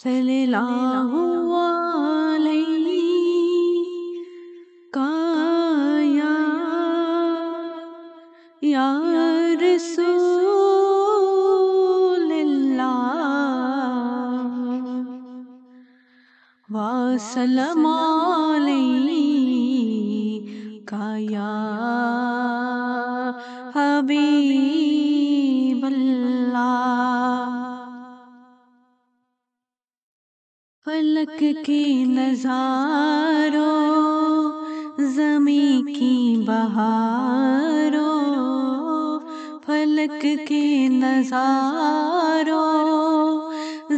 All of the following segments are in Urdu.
صلی اللہ علیہ یا رسول اللہ وسلم علیک یا حبیب اللہ۔ فلک کے نظاروں زمیں کی بہاروں، فلک کے نظاروں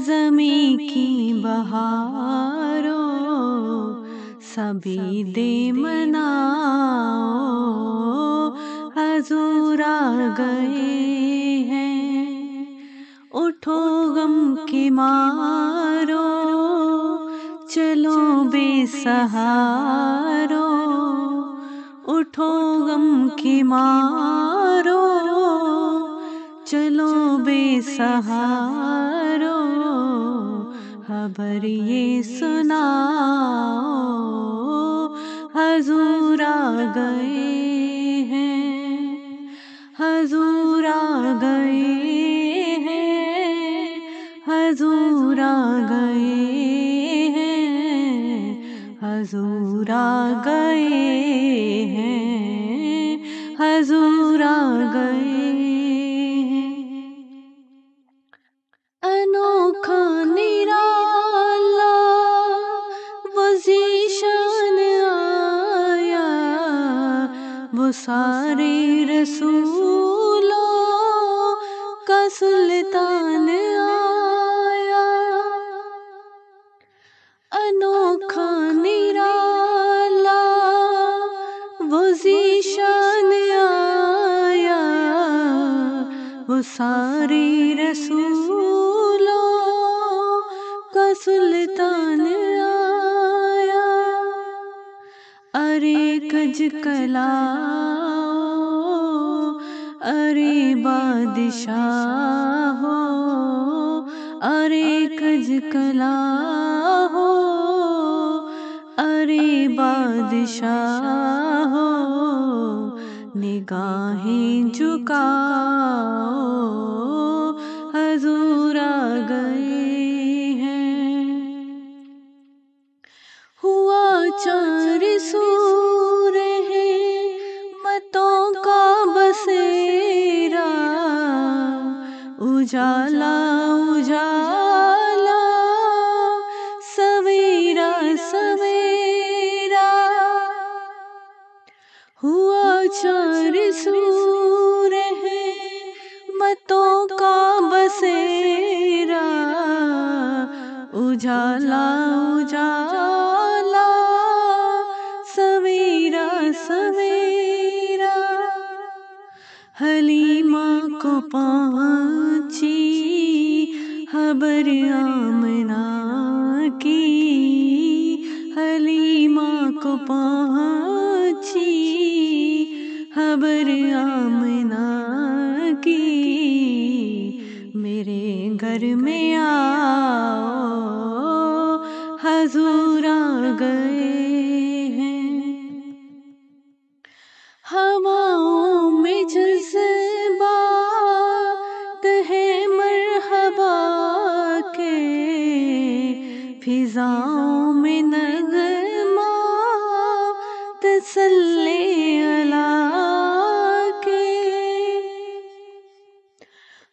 زمیں کی بہاروں، سبھی دے مناؤ حضور آ گئے ہیں۔ اٹھو غم کے مارو چلو بے سہارو، اٹھو غم کے مارو چلو بے سہارو، خبر یہ سناؤ حضور آ گئے ہیں، حضور آ گئے ہیں، حضور آ گئے ہیں، حضور آ گئے ہیں، حضور آ گئے ہیں۔ انوکھا نرالا وہ ذیشان آیا، وہ سارے رسولوں کا سلطان آیا۔ انوکھا نرالا وہ ذیشان آیا، وہ سارے رسولوں کا سلطان آیا۔ ارے کج کلاؤ ارے بادشاہ ہو، ارے کج کلاؤ ارے بادشاہ ہو، نگاہیں جھکاؤ حضور آ گئے ہیں۔ ہوا چار سو رحمتوں کا بسیرا، اجالا اجالا سویرا سویرا، ہوا چار سو رحمتوں کا بسیرا، اجالا اجالا سویرا سویرا، حلیمہ کو پہنچی خبر آمنہ کی، حلیمہ کو پہنچی خبر آمنہ کی، میرے گھر میں آؤ حضور آ گئے ہیں۔ ہواؤں میں جذبات ہے مرحبا کے، فضاؤں میں نغمہ تسلی اللہ کے،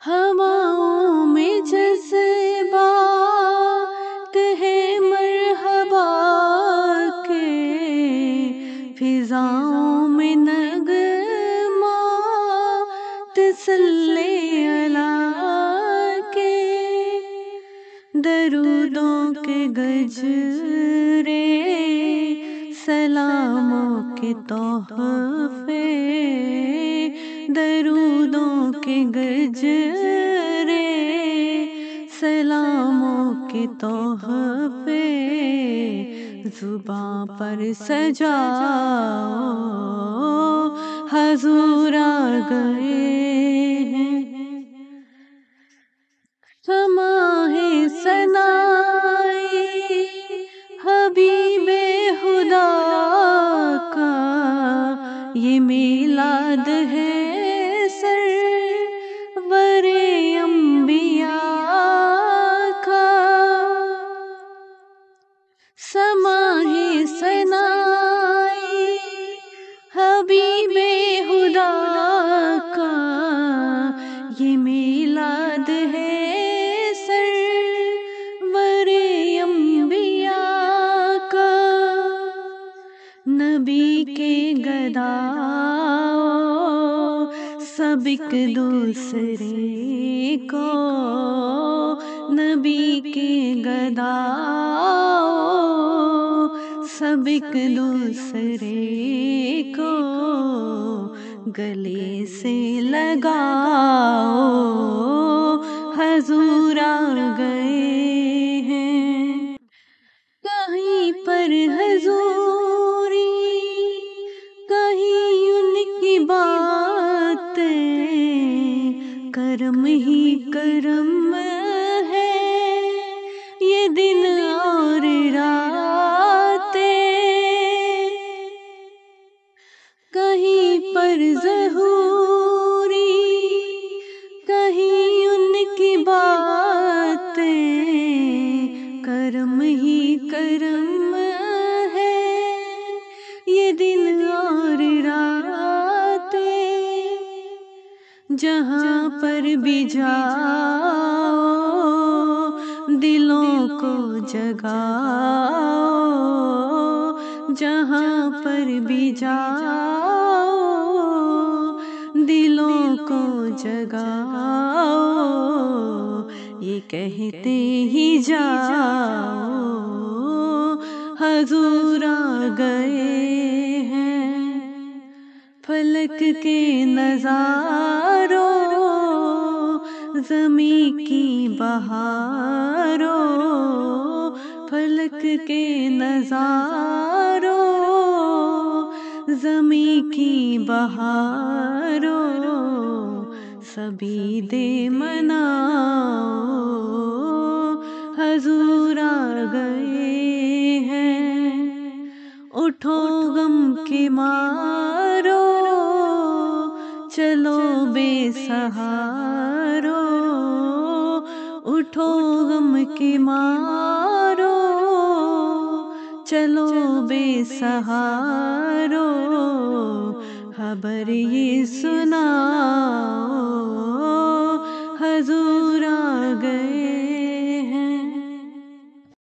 ہواؤں میں جذبات ہے مرحبا کے، فضاؤں میں نغمہ تسلی اللہ کے، درودوں کے گجرے سلاموں کے تحفے، درودوں کے گجرے سلاموں کے تحفے، زباں پر سجاؤ حضور آ گئے ہیں۔ سماہ ثنا گداؤ سب ایک دوسرے کو نبی کے گداؤ سب ایک دوسرے کو گلے سے لگاؤ حضور آ گئے ہیں کہیں پر حضوری کہیں ان کی باتیں کرم ہی کرم ہے یہ دن اور راتیں کہیں پر ظہوری کہیں ان کی باتیں کرم ہی کرم ہے یہ دن اور راتیں جہاں پر بھی جاؤ دلوں کو جگاؤ جہاں پر بھی جاؤ دلوں کو جگاؤ یہ کہتے ہی جاؤ حضور آ گئے ہیں فلک کے نظاروں زمیں کی بہاروں فلک کے نظاروں زمیں کی بہاروں سبھی دے مناؤ حضور آ گئے ہیں اٹھو غم کے مارو چلو بے سہارو اٹھو غم کے مارو چلو بے سہارو خبر یہ سناؤ حضور آ گئے